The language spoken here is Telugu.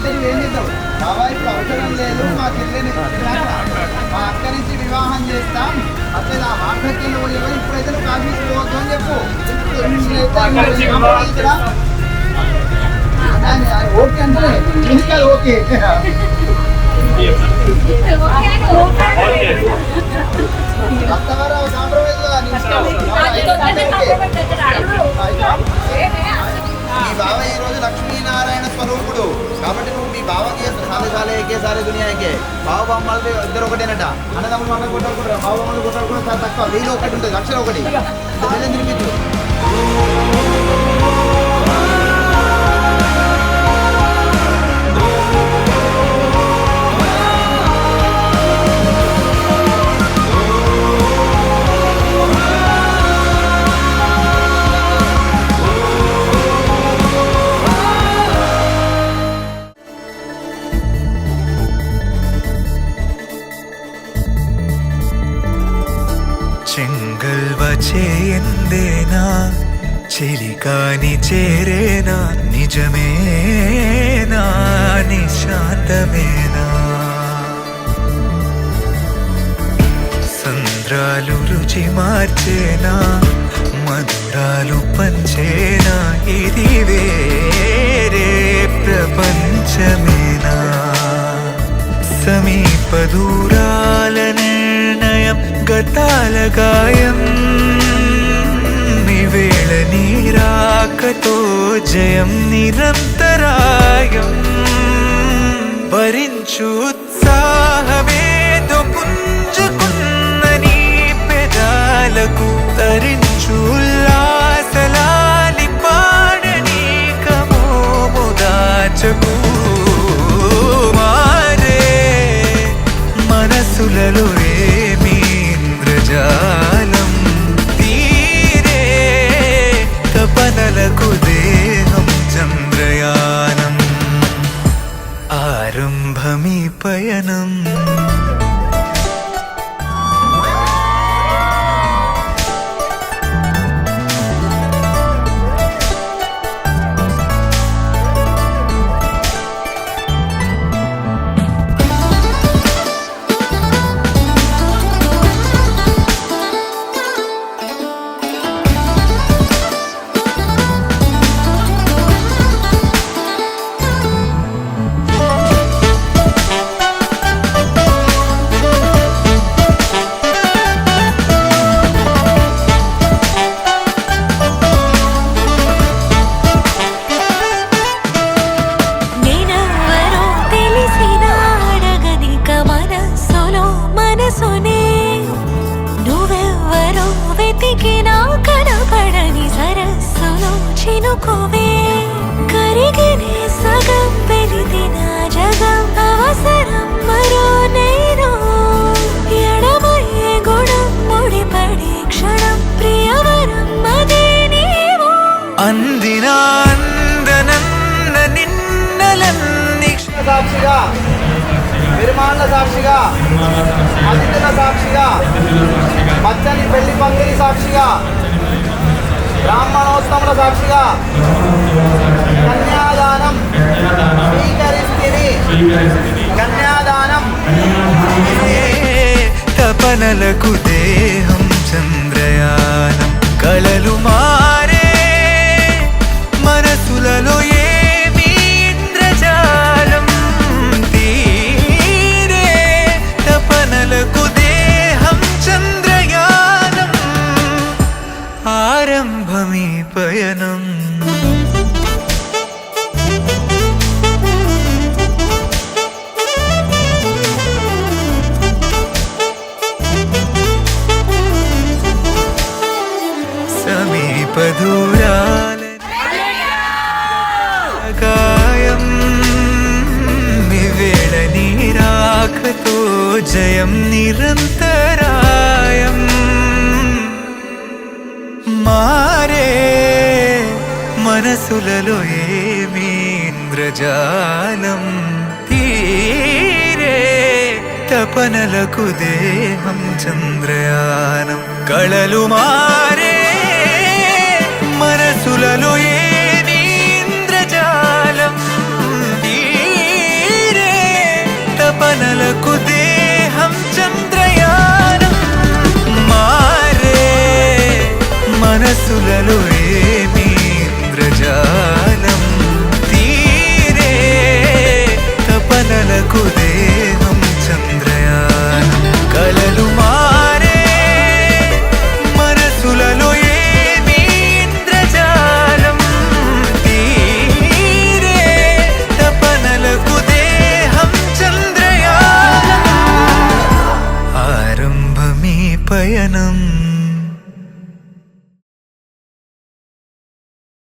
అంటే నువ్వేం చేద్దావు బాబా ఇప్పుడు అవసరం లేదు మా చెల్లెని మా అక్క నుంచి వివాహం చేస్తాం అసలు ఆ వార్ధక్యంలో పోయేవారు ఇప్పుడైతే నువ్వు కాశ్మీర్ పోవద్దు అని చెప్పు ఓకే అంటే ఇంకా ఓకే అత్తగారు మీ బావ ఈ రోజు లక్ష్మీనారాయణ స్వరూపుడు కాబట్టి నువ్వు మీ బావకి సాలే ఏకేసారి దునియాకే బావ బొమ్మలు ఇద్దరు ఒకటేనట అన్నదమ్ములు మన కొట్టాడుకుంటారు బావ బొమ్మలు కొట్టాడుకుంటే చాలా తక్కువ 1000 ఒకటి ఉంటుంది 1,00,000 ఒకటి తినిపించు చేయందేనా చెలికాని చేరేనా నిజమేనా నిశాంతమేనా సంద్రాలు రుచి మార్చేనా మధురాలు పంచేనా ఇది వేరే ప్రపంచమేనా సమీప దూరాల నిర్ణయం గతాల గాయం నివేళ నీరాకతో జయం నిరంతరాయం భరించు ఉత్సాహమేదో పుంజుకున్న నీ పెదాలకు తరించు ఉల్లాసలాలి పాడని కమోము దాచకు మనసులలో ఏమీ ఇంద్రజాలం తీరే తపనలకు దేహం చంద్రయానం ఆరంభమీ పయనం కరిగినే సగం వెలితిన జగం అవసరం మరో నేను ఎడమయ్యే గుణం ముడిపడే క్షణం ప్రియవరం అదే నీవు అందిన అందనన్న నిన్నలన్ని సాక్షిగా నిర్మాణ సాక్షిగా అతిథుల సాక్షిగా పచ్చని పెళ్లి పందిరి సాక్షిగా బ్రాహ్మణోత్సవముల సాక్షిగా కన్యాదానం స్వీకరిస్తుంది కన్యాదానం తపనలకు దేహం చంద్రయానం కళలు మారే మనసులలో ఏమీ ఇంద్రజాలం తీరే తపనలకు దేహం చంద్రయానం ఆరంభమీ పయనం సమీప దూరాల గాయం నివేళ నీరాకతో జయం నిరంతరాయం మారే మనసులలో ఏమీ ఇంద్రజాలం తీరే తపనలకు దేహం చంద్రయానం కళలు మారే మనసులలో ఏమీ ఇంద్రజాలం తీరే తపనలకు దేహం చంద్రయానం మారే మనసులలో